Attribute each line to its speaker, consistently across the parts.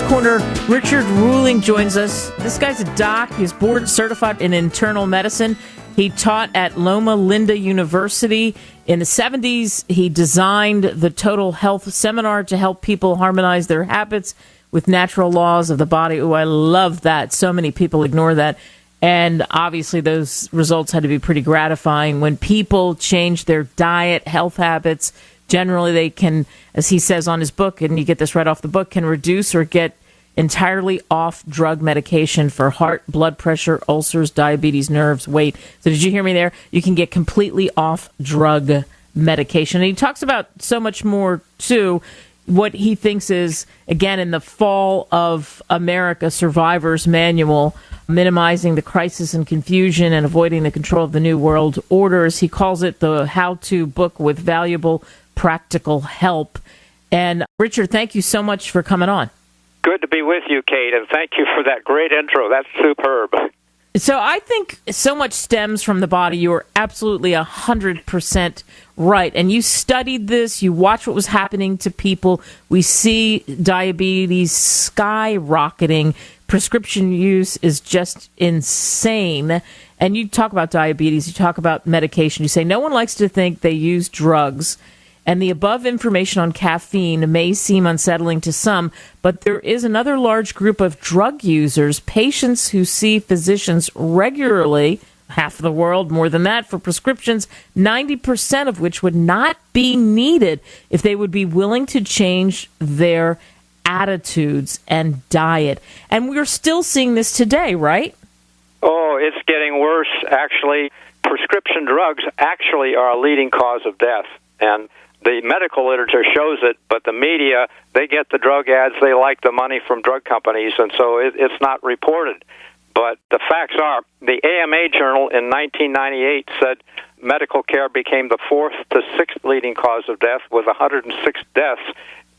Speaker 1: Doctor's Corner. Richard Ruhling joins us. This guy's a doc. He's board certified in internal medicine. He taught at Loma Linda University. In the 70s, he designed the Total Health Seminar to help people harmonize their habits with natural laws of the body. Oh, I love that. So many people ignore that. And obviously, those results had to be pretty gratifying. When people change their diet, health habits, generally they can, as he says on his book, and you get this right off the book, can reduce or get entirely off drug medication for heart, blood pressure, ulcers, diabetes, nerves, weight. So did you hear me there? You can get completely off drug medication. And he talks about so much more, too. What he thinks is, again, in the Fall of America Survivor's Manual, minimizing the crisis and confusion and avoiding the control of the New World Orders. He calls it the how-to book with valuable practical help. And Richard, thank you so much for coming on.
Speaker 2: Good to be with you, Kate, and thank you for that great intro. That's superb.
Speaker 1: So I think so much stems from the body. You are absolutely 100% right. And you studied this. You watched what was happening to people. We see diabetes skyrocketing. Prescription use is just insane. And you talk about diabetes. You talk about medication. You say no one likes to think they use drugs. And the above information on caffeine may seem unsettling to some, but there is another large group of drug users, patients who see physicians regularly, half of the world, more than that, for prescriptions, 90% of which would not be needed if they would be willing to change their attitudes and diet. And we're still seeing this today, right?
Speaker 2: Oh, it's getting worse, actually. Prescription drugs actually are a leading cause of death. And the medical literature shows it, but the media, they get the drug ads, they like the money from drug companies, and so it's not reported. But the facts are, the AMA Journal in 1998 said medical care became the fourth to sixth leading cause of death, with 106 deaths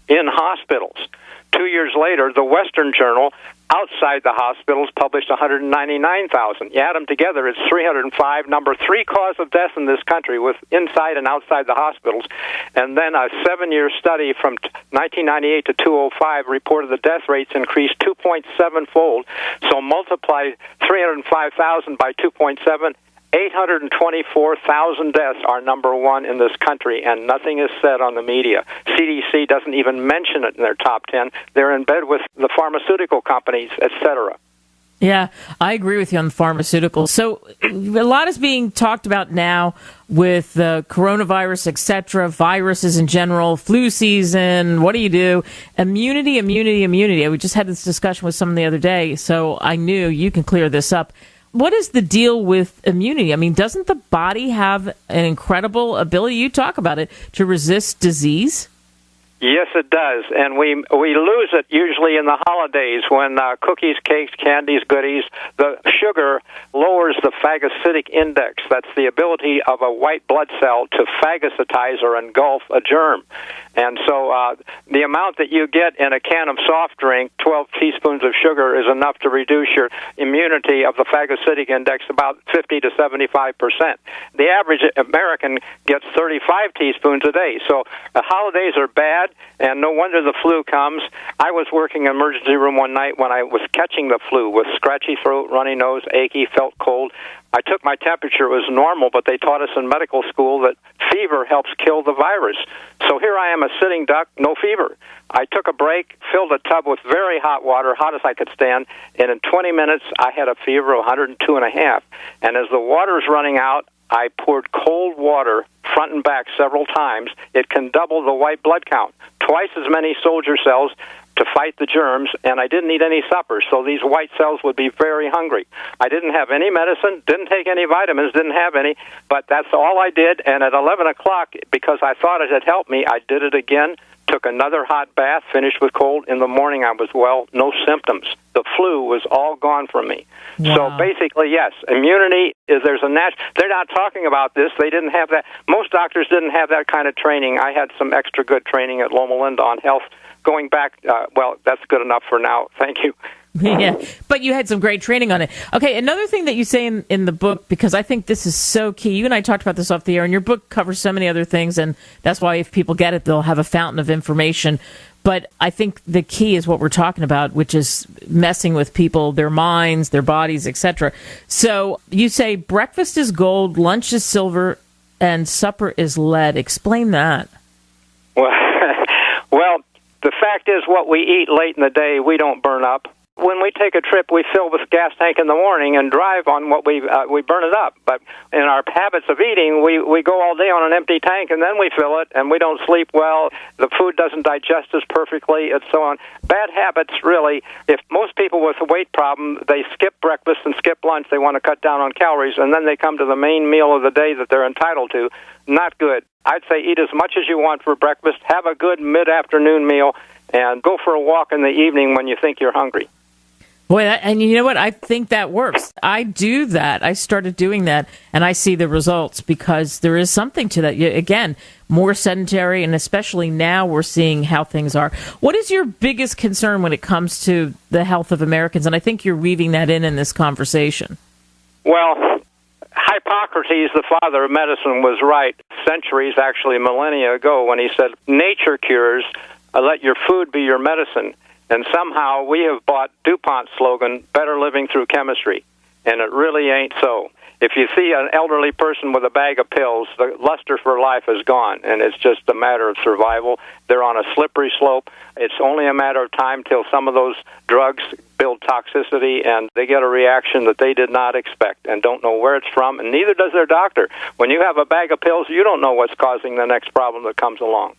Speaker 2: in hospitals. 2 years later, the Western Journal, outside the hospitals, published 199,000. You add them together, it's 305, number three cause of death in this country, with inside and outside the hospitals. And then a 7-year study from 1998 to 2005 reported the death rates increased 2.7-fold. So multiply 305,000 by 2.7, 824,000 deaths are number one in this country, and nothing is said on the media. CDC doesn't even mention it in their top 10. They're in bed with the pharmaceutical companies, etc.
Speaker 1: Yeah, I agree with you on the pharmaceuticals. So a lot is being talked about now with the coronavirus, etc., viruses in general, flu season, what do you do? Immunity. We just had this discussion with someone the other day, so I knew you can clear this up. What is the deal with immunity? I mean, doesn't the body have an incredible ability, you talk about it, to resist disease?
Speaker 2: Yes, it does, and we lose it usually in the holidays when cookies, cakes, candies, goodies, the sugar lowers the phagocytic index. That's the ability of a white blood cell to phagocytize or engulf a germ. And so the amount that you get in a can of soft drink, 12 teaspoons of sugar, is enough to reduce your immunity of the phagocytic index about 50 to 75%. The average American gets 35 teaspoons a day. So the holidays are bad, and no wonder the flu comes. I was working in an emergency room one night when I was catching the flu with scratchy throat, runny nose, achy, felt cold. I took my temperature, it was normal, but they taught us in medical school that fever helps kill the virus. So here I am, a sitting duck, no fever. I took a break, filled a tub with very hot water, hot as I could stand, and in 20 minutes I had a fever of 102.5. And as the water's running out, I poured cold water front and back several times. It can double the white blood count, twice as many soldier cells to fight the germs, and I didn't eat any supper, so these white cells would be very hungry. I didn't have any medicine, didn't take any vitamins, didn't have any, but that's all I did, and at 11 o'clock, because I thought it had helped me, I did it again, took another hot bath, finished with cold. In the morning, I was well, no symptoms. The flu was all gone from me. Wow. So basically, yes, immunity is, they're not talking about this. They didn't have that. Most doctors didn't have that kind of training. I had some extra good training at Loma Linda on health. Going back, well, that's good enough for now. Thank you.
Speaker 1: Yeah, but you had some great training on it. Okay, another thing that you say in the book, because I think this is so key, you and I talked about this off the air, and your book covers so many other things, and that's why if people get it, they'll have a fountain of information. But I think the key is what we're talking about, which is messing with people, their minds, their bodies, etc. So you say breakfast is gold, lunch is silver, and supper is lead. Explain that.
Speaker 2: Well, the fact is what we eat late in the day, we don't burn up. When we take a trip, we fill the gas tank in the morning and drive on what we burn it up. But in our habits of eating, we go all day on an empty tank, and then we fill it, and we don't sleep well. The food doesn't digest as perfectly, and so on. Bad habits, really. If most people with a weight problem, they skip breakfast and skip lunch, they want to cut down on calories, and then they come to the main meal of the day that they're entitled to. Not good. I'd say eat as much as you want for breakfast, have a good mid-afternoon meal, and go for a walk in the evening when you think you're hungry.
Speaker 1: Boy, and you know what? I think that works. I do that. I started doing that, and I see the results because there is something to that. Again, more sedentary, and especially now we're seeing how things are. What is your biggest concern when it comes to the health of Americans? And I think you're weaving that in this conversation.
Speaker 2: Well, Hippocrates, the father of medicine, was right centuries, actually millennia ago, when he said, nature cures, let your food be your medicine. And somehow we have bought DuPont's slogan, better living through chemistry. And it really ain't so. If you see an elderly person with a bag of pills, the luster for life is gone, and it's just a matter of survival. They're on a slippery slope. It's only a matter of time till some of those drugs build toxicity, and they get a reaction that they did not expect and don't know where it's from, and neither does their doctor. When you have a bag of pills, you don't know what's causing the next problem that comes along.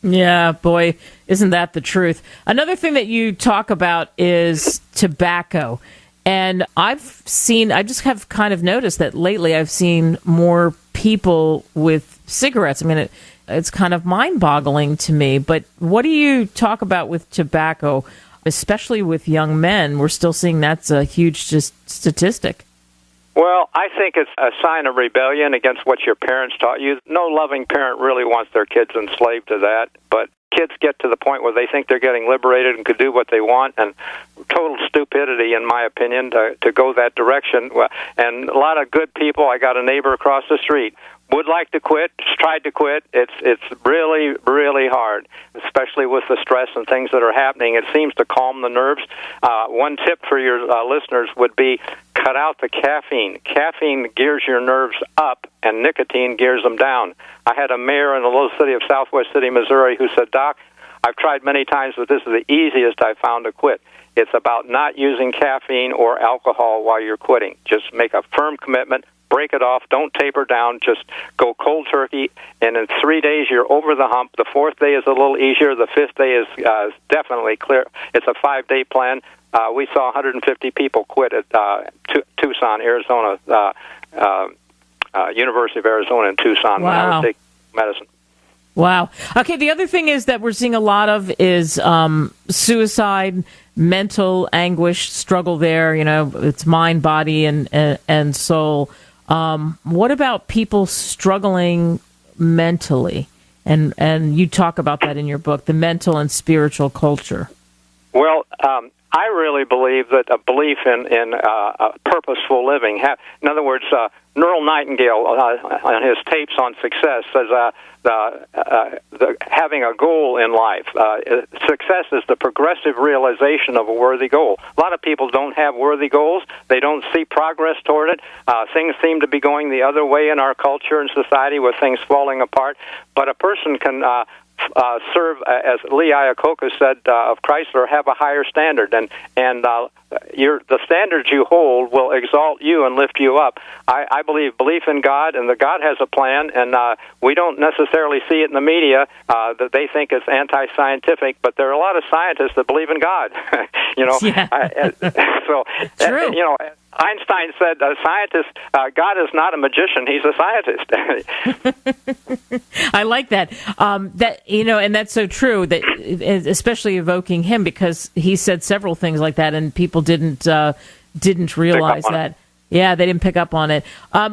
Speaker 1: Yeah, boy, isn't that the truth? Another thing that you talk about is tobacco. And I just have kind of noticed that lately I've seen more people with cigarettes. I mean, it's kind of mind-boggling to me. But what do you talk about with tobacco, especially with young men? We're still seeing that's a huge statistic.
Speaker 2: Well, I think it's a sign of rebellion against what your parents taught you. No loving parent really wants their kids enslaved to that, but kids get to the point where they think they're getting liberated and could do what they want, and total stupidity, in my opinion, to go that direction. And a lot of good people. I got a neighbor across the street would like to quit, tried to quit. It's really, really hard, especially with the stress and things that are happening. It seems to calm the nerves. One tip for your listeners would be cut out the caffeine. Caffeine gears your nerves up, and nicotine gears them down. I had a mayor in the little city of Southwest City, Missouri, who said, Doc, I've tried many times, but this is the easiest I've found to quit. It's about not using caffeine or alcohol while you're quitting. Just make a firm commitment. Break it off. Don't taper down. Just go cold turkey. And in 3 days, you're over the hump. The fourth day is a little easier. The fifth day is definitely clear. It's a 5-day plan. We saw 150 people quit at Tucson, Arizona, University of Arizona in Tucson.
Speaker 1: Wow.
Speaker 2: When I was taking medicine.
Speaker 1: Wow. Okay, the other thing is that we're seeing a lot of is suicide, mental anguish, struggle there. You know, it's mind, body, and soul. What about people struggling mentally? And you talk about that in your book, the mental and spiritual culture.
Speaker 2: Well, I really believe that a belief in purposeful living. In other words, Earl Nightingale, on his tapes on success, says having a goal in life. Success is the progressive realization of a worthy goal. A lot of people don't have worthy goals. They don't see progress toward it. Things seem to be going the other way in our culture and society with things falling apart. But a person can serve, as Lee Iacocca said of Chrysler, have a higher standard, and the standards you hold will exalt you and lift you up. I belief in God, and that God has a plan, and we don't necessarily see it in the media that they think it's anti-scientific, but there are a lot of scientists that believe in God.
Speaker 1: Yeah.
Speaker 2: So
Speaker 1: true.
Speaker 2: Einstein said, God is not a magician; he's a scientist.
Speaker 1: I like that. And that's so true. That especially evoking him, because he said several things like that, and people didn't realize that. Yeah, they didn't pick up on it.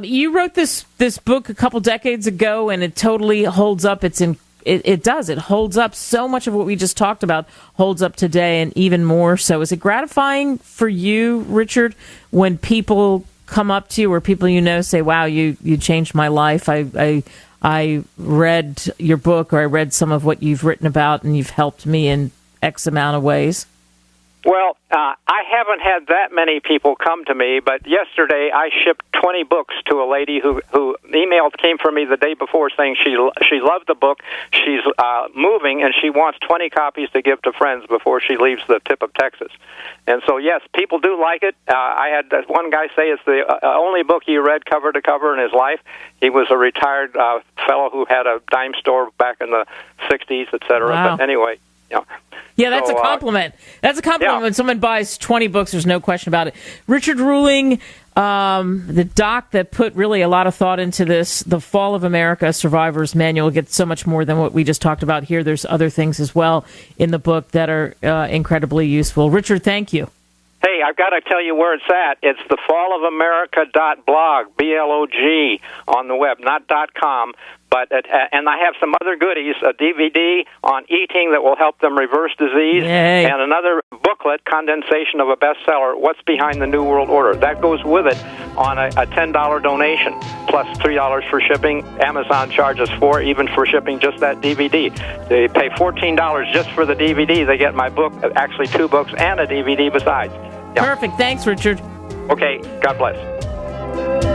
Speaker 1: You wrote this book a couple decades ago, and it totally holds up. It does. It holds up. So much of what we just talked about holds up today, and even more so. Is it gratifying for you, Richard, when people come up to you or people you know say, wow, you changed my life. I I read your book, or I read some of what you've written about, and you've helped me in X amount of ways?
Speaker 2: Well, I haven't had that many people come to me, but yesterday I shipped 20 books to a lady who came from me the day before saying she loved the book, she's moving, and she wants 20 copies to give to friends before she leaves the tip of Texas. And so, yes, people do like it. I had one guy say it's the only book he read cover to cover in his life. He was a retired fellow who had a dime store back in the 60s, et cetera.
Speaker 1: Wow.
Speaker 2: But anyway,
Speaker 1: Yeah, that's a compliment. That's a compliment when someone buys 20 books. There's no question about it. Richard Ruhling, the doc that put really a lot of thought into this, The Fall of America, Survivor's Manual, gets so much more than what we just talked about here. There's other things as well in the book that are incredibly useful. Richard, thank you.
Speaker 2: Hey, I've got to tell you where it's at. It's thefalofamerica.blog, B-L-O-G, on the web, not .com. But and I have some other goodies, a DVD on eating that will help them reverse disease,
Speaker 1: Yay.
Speaker 2: And another booklet, condensation of a bestseller, What's Behind the New World Order. That goes with it on a $10 donation, plus $3 for shipping. Amazon charges $4 even for shipping just that DVD. They pay $14 just for the DVD. They get my book, actually 2 books, and a DVD besides.
Speaker 1: Perfect. Thanks, Richard.
Speaker 2: Okay, God bless.